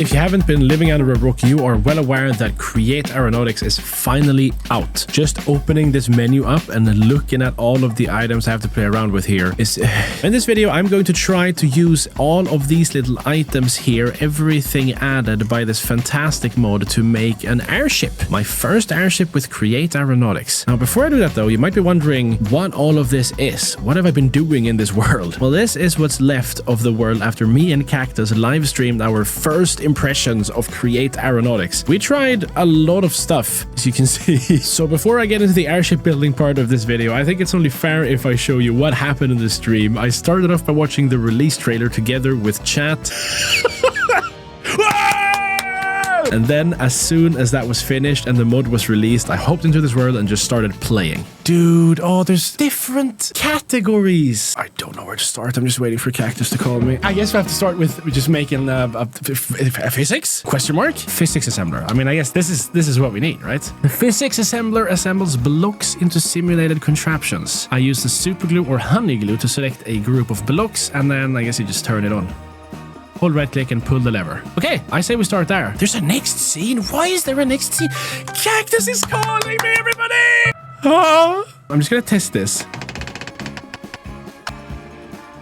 If you haven't been living under a rock, you are well aware that Create Aeronautics is finally out. Just opening this menu up and looking at all of the items I have to play around with here is... In this video, I'm going to try to use all of these little items here, everything added by this fantastic mod to make an airship. My first airship with Create Aeronautics. Now, before I do that though, you might be wondering what all of this is. What have I been doing in this world? Well, this is what's left of the world after me and Cactus live streamed our first impressions of Create Aeronautics. We tried a lot of stuff, as you can see. So before I get into the airship building part of this video, I think it's only fair if I show you what happened in the stream. I started off by watching the release trailer together with chat. And then as soon as that was finished and the mod was released, I hopped into this world and just started playing. Dude, oh, there's different categories. I don't know where to start. I'm just waiting for Cactus to call me. I guess we have to start with just making a physics? Question mark? Physics assembler. I mean, I guess this is what we need, right? The physics assembler assembles blocks into simulated contraptions. I use the super glue or honey glue to select a group of blocks, and then I guess you just turn it on. Hold right click and pull the lever. Okay, I say we start there. There's a next scene. Why is there a next scene? Cactus is calling me, everybody! Oh. I'm just gonna test this.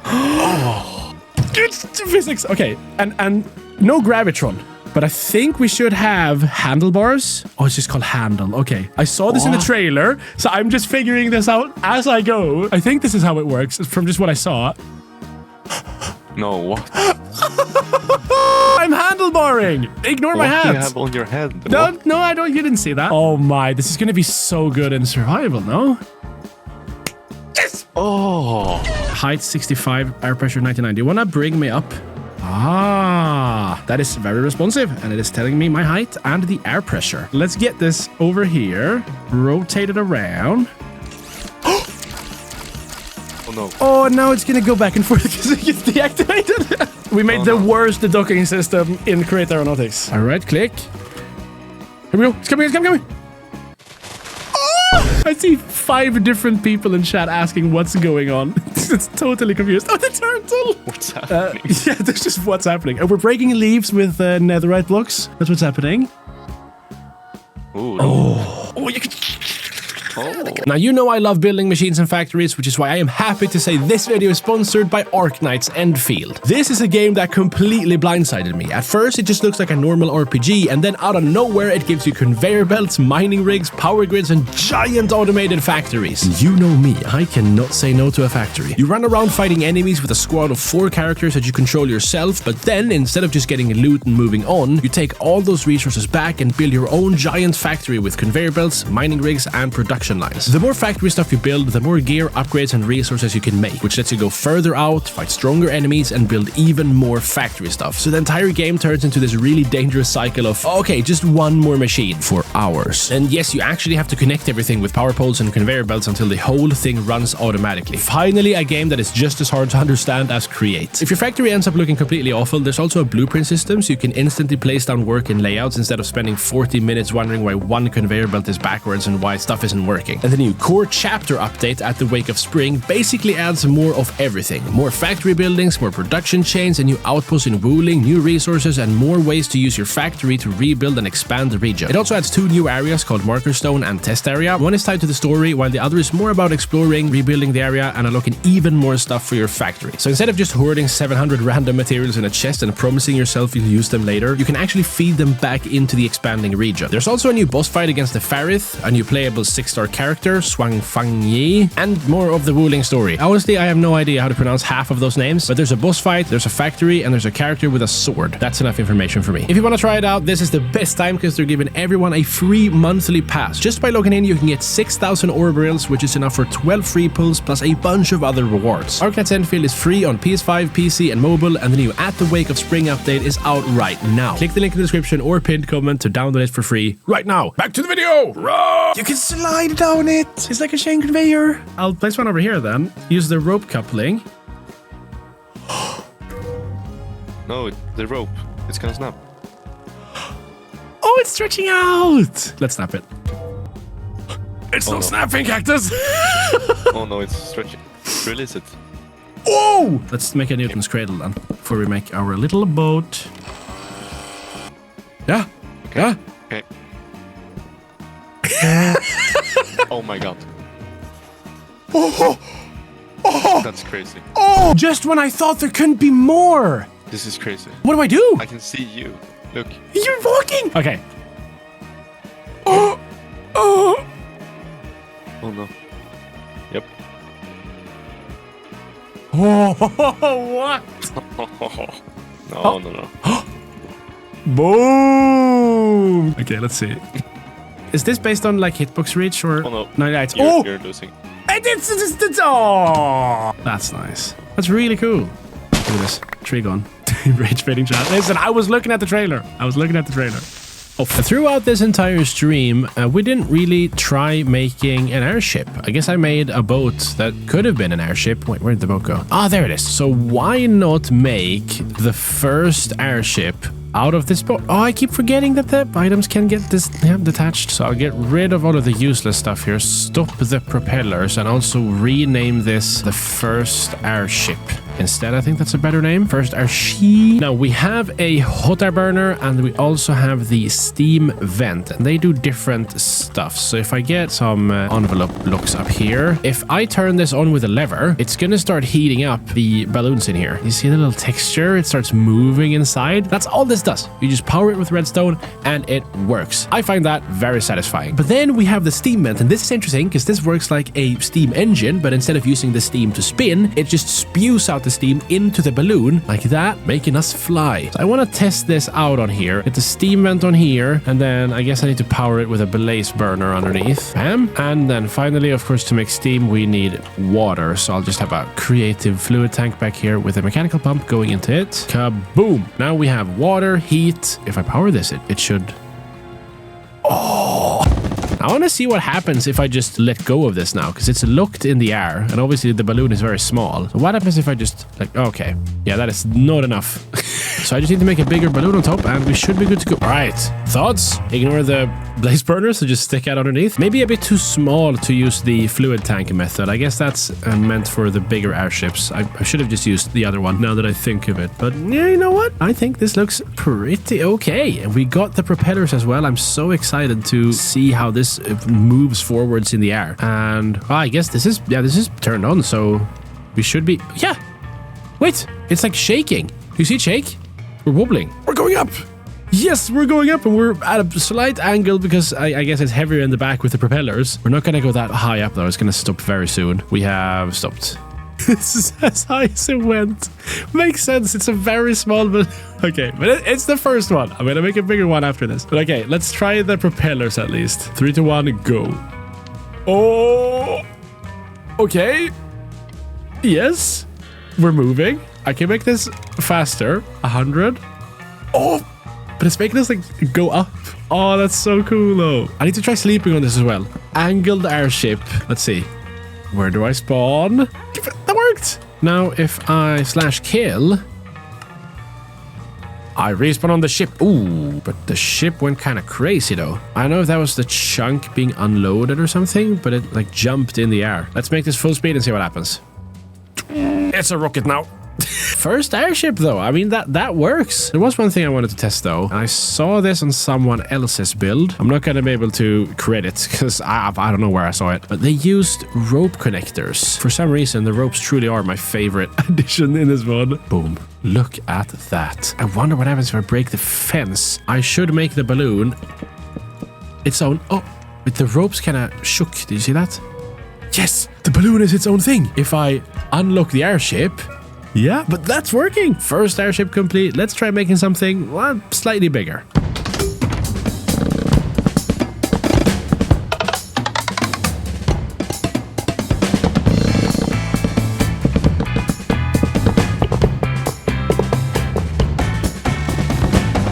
Oh. It's physics. Okay, and no gravitron. But I think we should have handlebars. Oh, it's just called handle. Okay. I saw this in the trailer, so I'm just figuring this out as I go. I think this is how it works from just what I saw. No, what? I'm handlebarring. Ignore my hat. What do you have on your head? No, What? no, I don't. You didn't see that. Oh my, this is going to be so good in survival, no? Yes! Oh. Height 65, air pressure 99. Do you want to bring me up? Ah, that is very responsive, and it is telling me my height and the air pressure. Let's get this over here, rotate it around. Oh no. Oh, now it's gonna go back and forth because it gets deactivated. We made the worst docking system in Create Aeronautics. All right, click. Here we go. It's coming, it's coming, it's coming. Oh! I see 5 different people in chat asking what's going on. It's totally confused. Oh, the turtle! What's happening? Yeah, that's just what's happening. We're breaking leaves with netherite blocks. That's what's happening. Ooh, no. Oh, you can... Oh. Now, you know I love building machines and factories, which is why I am happy to say this video is sponsored by Arknight's Endfield. This is a game that completely blindsided me. At first, it just looks like a normal RPG, and then out of nowhere, it gives you conveyor belts, mining rigs, power grids, and giant automated factories. You know me, I cannot say no to a factory. You run around fighting enemies with a squad of 4 characters that you control yourself, but then, instead of just getting loot and moving on, you take all those resources back and build your own giant factory with conveyor belts, mining rigs, and production lines. The more factory stuff you build, the more gear, upgrades, and resources you can make, which lets you go further out, fight stronger enemies, and build even more factory stuff. So the entire game turns into this really dangerous cycle of, okay, just one more machine for hours. And yes, you actually have to connect everything with power poles and conveyor belts until the whole thing runs automatically. Finally, a game that is just as hard to understand as Create. If your factory ends up looking completely awful, there's also a blueprint system, so you can instantly place down work in layouts instead of spending 40 minutes wondering why one conveyor belt is backwards and why stuff isn't working. And the new core chapter update at the Wake of Spring basically adds more of everything. More factory buildings, more production chains, a new outpost in Wuling, new resources, and more ways to use your factory to rebuild and expand the region. It also adds 2 new areas called Marker Stone and Test Area. One is tied to the story, while the other is more about exploring, rebuilding the area, and unlocking even more stuff for your factory. So instead of just hoarding 700 random materials in a chest and promising yourself you'll use them later, you can actually feed them back into the expanding region. There's also a new boss fight against the Farith, a new playable 6-star character, Swang Fang Yi, and more of the Wuling story. Honestly, I have no idea how to pronounce half of those names, but there's a boss fight, there's a factory, and there's a character with a sword. That's enough information for me. If you want to try it out, this is the best time because they're giving everyone a free monthly pass. Just by logging in, you can get 6,000 Orberils, which is enough for 12 free pulls plus a bunch of other rewards. Arknight's Endfield is free on PS5, PC, and mobile, and the new At the Wake of Spring update is out right now. Click the link in the description or pinned comment to download it for free right now. Back to the video! Roar! You can slide down it! It's like a chain conveyor. I'll place one over here then. Use the rope coupling. No, the rope. It's gonna snap. Oh, it's stretching out! Let's snap it. It's not snapping, Cactus! Oh no, it's stretching. Release it. Oh! Let's make a Newton's cradle then, before we make our little boat. Yeah. Yeah. Okay. Oh my god. Oh. That's crazy. Oh! Just when I thought there couldn't be more. This is crazy. What do I do? I can see you. Look. You're walking. Okay. Oh. Oh. Oh no. Yep. Oh, what? No, no. Boom. Okay, let's see. Is this based on like hitbox reach or? Oh no. No, yeah, it's You're losing. It's oh, that's nice. That's really cool. Look at this tree gone. Rage baiting chat. Listen, I was looking at the trailer. Oh, throughout this entire stream, we didn't really try making an airship. I guess I made a boat that could have been an airship. Wait, where did the boat go? Ah, there it is. So why not make the first airship out of this boat? Oh, I keep forgetting that the items can get this detached. So I'll get rid of all of the useless stuff here. Stop the propellers and also rename this the first airship. Instead, I think that's a better name. First airship. Now we have a hot air burner and we also have the steam vent and they do different stuff. So if I get some envelope looks up here, if I turn this on with a lever, it's going to start heating up the balloons in here. You see the little texture? It starts moving inside. That's all this does. You just power it with redstone and it works. I find that very satisfying. But then we have the steam vent and this is interesting because this works like a steam engine, but instead of using the steam to spin, it just spews out the steam into the balloon like that, making us fly. So I want to test this out on here. Get the steam vent on here, and then I guess I need to power it with a blaze burner underneath. Bam. And then finally, of course, to make steam, we need water. So I'll just have a creative fluid tank back here with a mechanical pump going into it. Kaboom. Now we have water, heat. If I power this, it should... Oh! I want to see what happens if I just let go of this now, because it's locked in the air, and obviously the balloon is very small. So what happens if I just, like, okay. Yeah, that is not enough. So I just need to make a bigger balloon on top, and we should be good to go. All right. Thoughts? Ignore the blaze burners, so just stick out underneath. Maybe a bit too small to use the fluid tank method. I guess that's meant for the bigger airships. I should have just used the other one now that I think of it. But yeah, you know what? I think this looks pretty okay. And we got the propellers as well. I'm so excited to see how this moves forwards in the air. And I guess this is turned on, so we should be... Yeah. Wait, it's like shaking. You see it shake? We're wobbling. We're going up. Yes, we're going up, and we're at a slight angle because I guess it's heavier in the back with the propellers. We're not going to go that high up, though. It's going to stop very soon. We have stopped. This is as high as it went. Makes sense. It's a very small, but okay. But it's the first one. I'm going to make a bigger one after this. But okay, let's try the propellers at least. 3, 2, 1, go. Oh. Okay. Yes. We're moving. I can make this faster. 100. Oh. But it's making us like go up. Oh, that's so cool though. I need to try sleeping on this as well. Angled airship. Let's see. Where do I spawn? That worked. Now, if I /kill, I respawn on the ship. Ooh, but the ship went kind of crazy though. I don't know if that was the chunk being unloaded or something, but it like jumped in the air. Let's make this full speed and see what happens. It's a rocket now. First airship though, I mean that works. There was one thing I wanted to test though. I saw this on someone else's build. I'm not gonna be able to credit because I don't know where I saw it, but they used rope connectors. For some reason, the ropes truly are my favorite addition in this one. Boom. Look at that. I wonder what happens if I break the fence. I should make the balloon its own. Oh, but the ropes kind of shook. Did you see that? Yes, the balloon is its own thing. If I unlock the airship. Yeah, but that's working. First airship complete. Let's try making something, well, slightly bigger.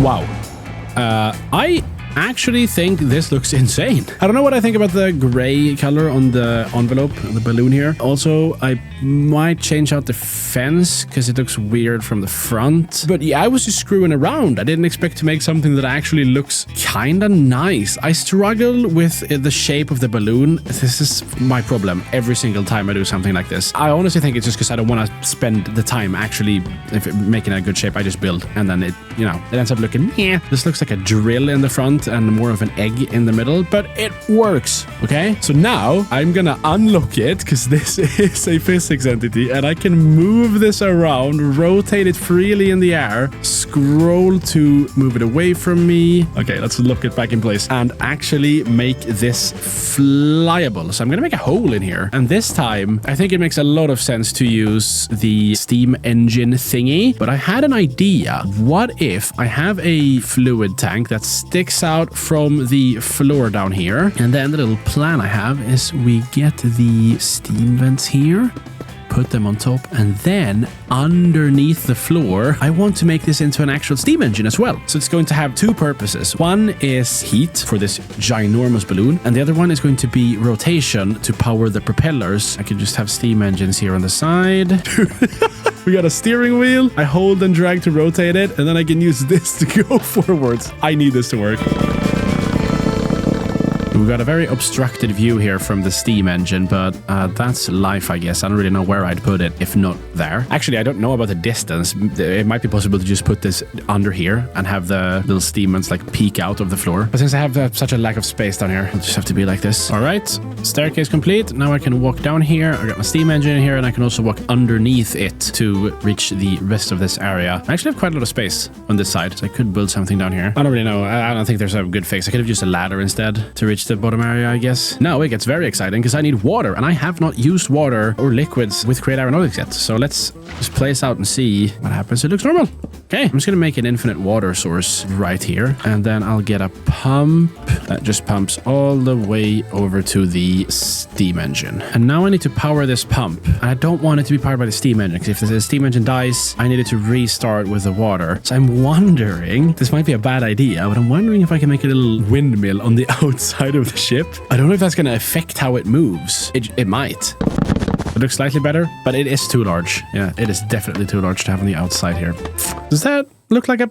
Wow. I actually think this looks insane. I don't know what I think about the gray color on the envelope, the balloon here. Also, I might change out the fence because it looks weird from the front. But yeah, I was just screwing around. I didn't expect to make something that actually looks kind of nice. I struggle with the shape of the balloon. This is my problem every single time I do something like this. I honestly think it's just because I don't want to spend the time actually making a good shape. I just build and then it ends up looking, yeah, this looks like a drill in the front and more of an egg in the middle, but it works. Okay, so now I'm gonna unlock it because this is a physics entity and I can move this around, rotate it freely in the air, scroll to move it away from me. Okay, let's lock it back in place and actually make this flyable. So I'm gonna make a hole in here, and this time I think it makes a lot of sense to use the steam engine thingy, but I had an idea. What if I have a fluid tank that sticks out from the floor down here, and then the little plan I have is we get the steam vents here, put them on top, and then underneath the floor, I want to make this into an actual steam engine as well. So it's going to have two purposes. One is heat for this ginormous balloon, and the other one is going to be rotation to power the propellers. I could just have steam engines here on the side. We got a steering wheel. I hold and drag to rotate it, and then I can use this to go forwards. I need this to work. We've got a very obstructed view here from the steam engine, but that's life, I guess. I don't really know where I'd put it, if not there. Actually, I don't know about the distance. It might be possible to just put this under here and have the little steam vents like peek out of the floor. But since I have such a lack of space down here, it'll just have to be like this. All right, staircase complete. Now I can walk down here. I got my steam engine in here, and I can also walk underneath it to reach the rest of this area. I actually have quite a lot of space on this side, so I could build something down here. I don't really know. I don't think there's a good fix. I could have used a ladder instead to reach the bottom area, I guess. Now it gets very exciting because I need water, and I have not used water or liquids with Create Aeronautics yet. So let's just play this out and see what happens. It looks normal. Okay, I'm just gonna make an infinite water source right here, and then I'll get a pump that just pumps all the way over to the steam engine. And now I need to power this pump, and I don't want it to be powered by the steam engine, because if the steam engine dies, I need it to restart with the water. So I'm wondering, this might be a bad idea, but I'm wondering if I can make a little windmill on the outside of the ship. I don't know if that's gonna affect how it moves. It might. It looks slightly better, but it is too large. Yeah, it is definitely too large to have on the outside here. Does that look like a...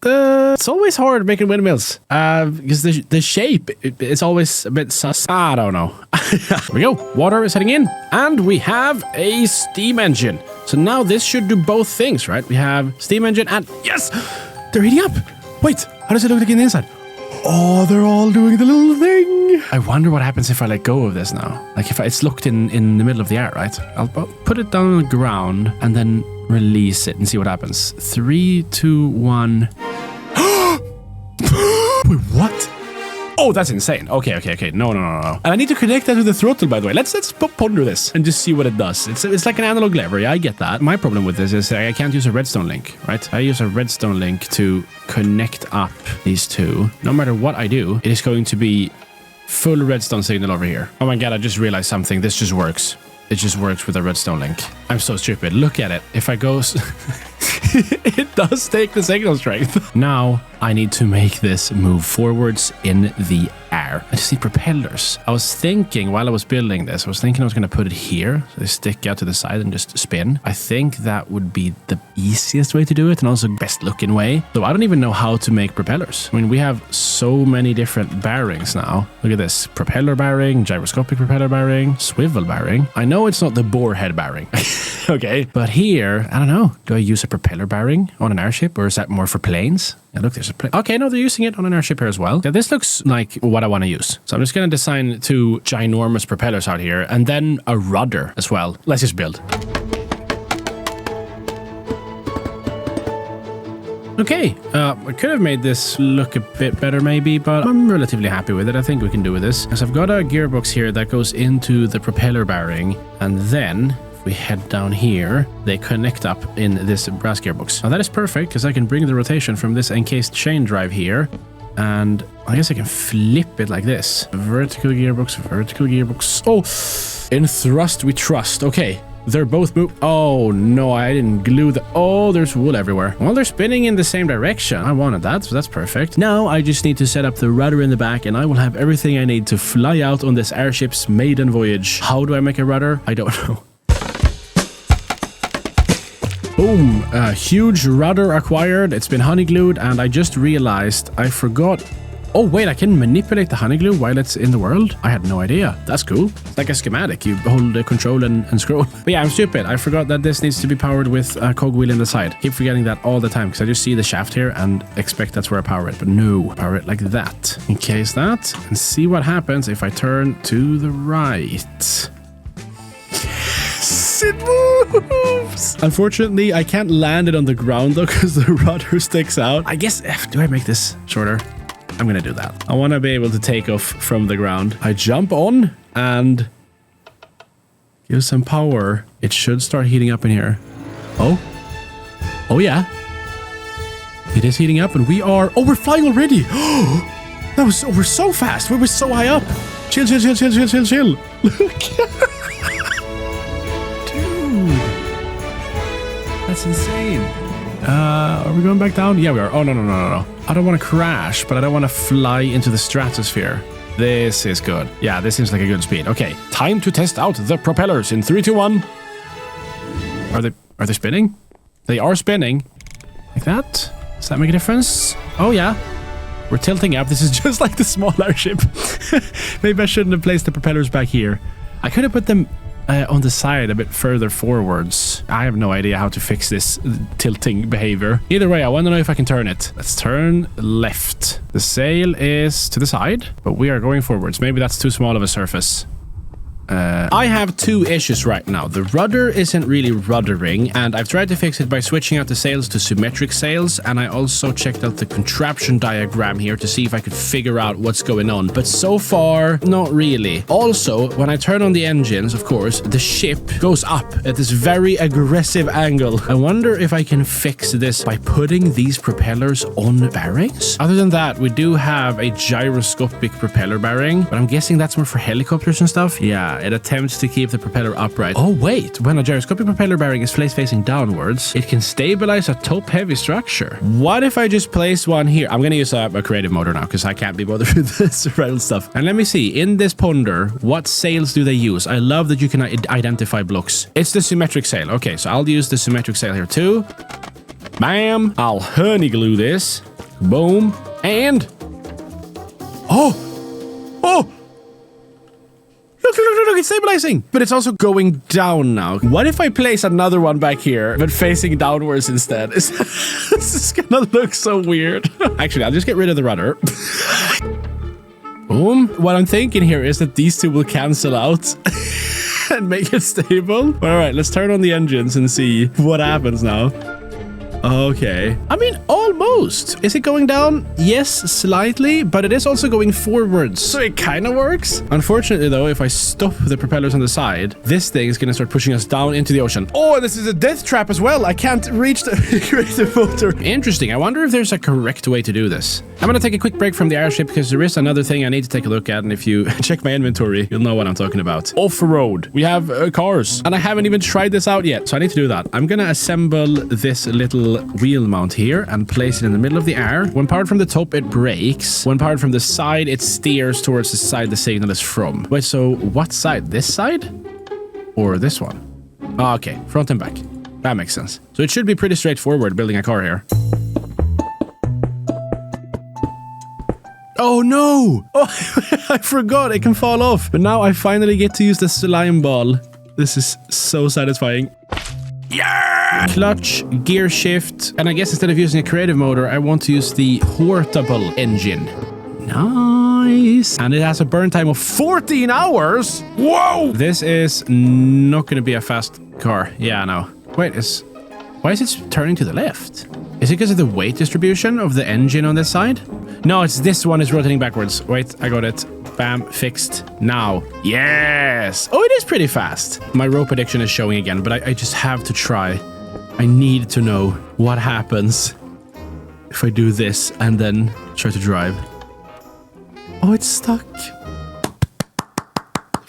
it's always hard making windmills. Because the shape, it's always a bit sus. I don't know. Here we go. Water is heading in. And we have a steam engine. So now this should do both things, right? We have steam engine and... Yes! They're heating up. Wait, how does it look like on the inside? Oh, they're all doing the little thing. I wonder what happens if I let go of this now. Like if it's locked in the middle of the air, right? I'll put it down on the ground and then release it and see what happens. 3, 2, 1. Wait, what? Oh, that's insane. Okay. No. And I need to connect that to the throttle, by the way. Let's ponder this and just see what it does. It's like an analog lever. Yeah, I get that. My problem with this is I can't use a redstone link, right? I use a redstone link to connect up these two. No matter what I do, it is going to be full redstone signal over here. Oh my God, I just realized something. This just works. It just works with a redstone link. I'm so stupid. Look at it. If I go... it does take the signal strength. Now I need to make this move forwards in the air. I just need propellers. I was thinking while I was building this, I was going to put it here. So they stick out to the side and just spin. I think that would be the easiest way to do it and also best looking way. Though I don't even know how to make propellers. I mean, we have so many different bearings now. Look at this. Propeller bearing, gyroscopic propeller bearing, swivel bearing. I know it's not the bore head bearing. Okay. But here, I don't know. Do I use a propeller bearing on an airship, or is that more for planes? Yeah, look, there's a plane. Okay, no, they're using it on an airship here as well. Yeah, this looks like what I want to use. So I'm just going to design 2 ginormous propellers out here and then a rudder as well. Let's just build. Okay, I could have made this look a bit better maybe, but I'm relatively happy with it. I think we can do with this. So I've got a gearbox here that goes into the propeller bearing, and then... we head down here, they connect up in this brass gearbox. Now that is perfect because I can bring the rotation from this encased chain drive here, and I guess I can flip it like this. Vertical gearbox. Oh, in thrust we trust. Okay, They're both Oh, no, I didn't glue the... Oh, there's wool everywhere. Well, they're spinning in the same direction. I wanted that, so that's perfect. Now, I just need to set up the rudder in the back, and I will have everything I need to fly out on this airship's maiden voyage. How do I make a rudder? I don't know. Boom. Huge rudder acquired. It's been honey glued, and I just realized I forgot... Oh, wait, I can manipulate the honey glue while it's in the world? I had no idea. That's cool. It's like a schematic. You hold the control and scroll. But yeah, I'm stupid. I forgot that this needs to be powered with a cogwheel in the side. Keep forgetting that all the time because I just see the shaft here and expect that's where I power it. But no, power it like that. Encase that and see what happens if I turn to the right. It moves! Unfortunately, I can't land it on the ground though because the rudder sticks out. I guess, do I make this shorter? I'm gonna do that. I want to be able to take off from the ground. I jump on and give some power. It should start heating up in here. Oh. Oh, yeah. It is heating up and we are... Oh, we're flying already. That was... We're so fast. We were so high up. Chill, chill, chill, chill, chill, chill, chill. Look. Dude. That's insane. Are we going back down? Yeah, we are. Oh, no, no, no, no, no. I don't want to crash, but I don't want to fly into the stratosphere. This is good. Yeah, this seems like a good speed. Okay, time to test out the propellers in 3, 2, 1. Are they spinning? They are spinning. Like that? Does that make a difference? Oh, yeah. We're tilting up. This is just like the small airship. Maybe I shouldn't have placed the propellers back here. I could have put them on the side a bit further forwards. I have no idea how to fix this tilting behavior. Either way, I want to know if I can turn it. Let's turn left. The sail is to the side, but we are going forwards. Maybe that's too small of a surface. I have 2 issues right now. The rudder isn't really ruddering, and I've tried to fix it by switching out the sails to symmetric sails, and I also checked out the contraption diagram here to see if I could figure out what's going on. But so far, not really. Also, when I turn on the engines, of course, the ship goes up at this very aggressive angle. I wonder if I can fix this by putting these propellers on bearings? Other than that, we do have a gyroscopic propeller bearing, but I'm guessing that's more for helicopters and stuff. Yeah. It attempts to keep the propeller upright. Oh, wait. When a gyroscopic propeller bearing is placed facing downwards, it can stabilize a top-heavy structure. What if I just place one here? I'm going to use a creative motor now because I can't be bothered with this referral stuff. And let me see. In this ponder, what sails do they use? I love that you can identify blocks. It's the symmetric sail. Okay, so I'll use the symmetric sail here too. Bam. I'll honey glue this. Boom. And... Oh! Oh! Look, it's stabilizing. But it's also going down now. What if I place another one back here, but facing downwards instead? This is gonna look so weird. Actually, I'll just get rid of the rudder. Boom. What I'm thinking here is that these two will cancel out and make it stable. All right, let's turn on the engines and see what happens now. Okay. I mean, almost. Is it going down? Yes, slightly, but it is also going forwards. So it kind of works. Unfortunately, though, if I stop the propellers on the side, this thing is going to start pushing us down into the ocean. Oh, this is a death trap as well. I can't reach the creative motor. Interesting. I wonder if there's a correct way to do this. I'm going to take a quick break from the airship because there is another thing I need to take a look at. And if you check my inventory, you'll know what I'm talking about. Off-road. We have cars. And I haven't even tried this out yet. So I need to do that. I'm going to assemble this little wheel mount here and place it in the middle of the air. When powered from the top, it brakes. When powered from the side, it steers towards the side the signal is from. Wait, so what side? This side? Or this one? Oh, okay, front and back. That makes sense. So it should be pretty straightforward building a car here. Oh no! Oh, I forgot it can fall off. But now I finally get to use the slime ball. This is so satisfying. Yeah! Clutch, gear shift, and I guess instead of using a creative motor, I want to use the portable engine. Nice. And it has a burn time of 14 hours. Whoa! This is not going to be a fast car. Yeah, no. Wait, why is it turning to the left? Is it because of the weight distribution of the engine on this side? No, it's this one is rotating backwards. Wait, I got it. Bam, fixed. Now. Yes! Oh, it is pretty fast. My rope addiction is showing again, but I just have to try. I need to know what happens if I do this and then try to drive. Oh, it's stuck.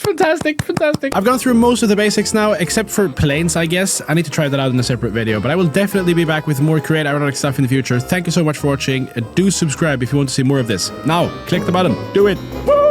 Fantastic, fantastic. I've gone through most of the basics now, except for planes, I guess. I need to try that out in a separate video, but I will definitely be back with more Create Aeronautics stuff in the future. Thank you so much for watching. Do subscribe if you want to see more of this. Now, click the button. Do it. Woo!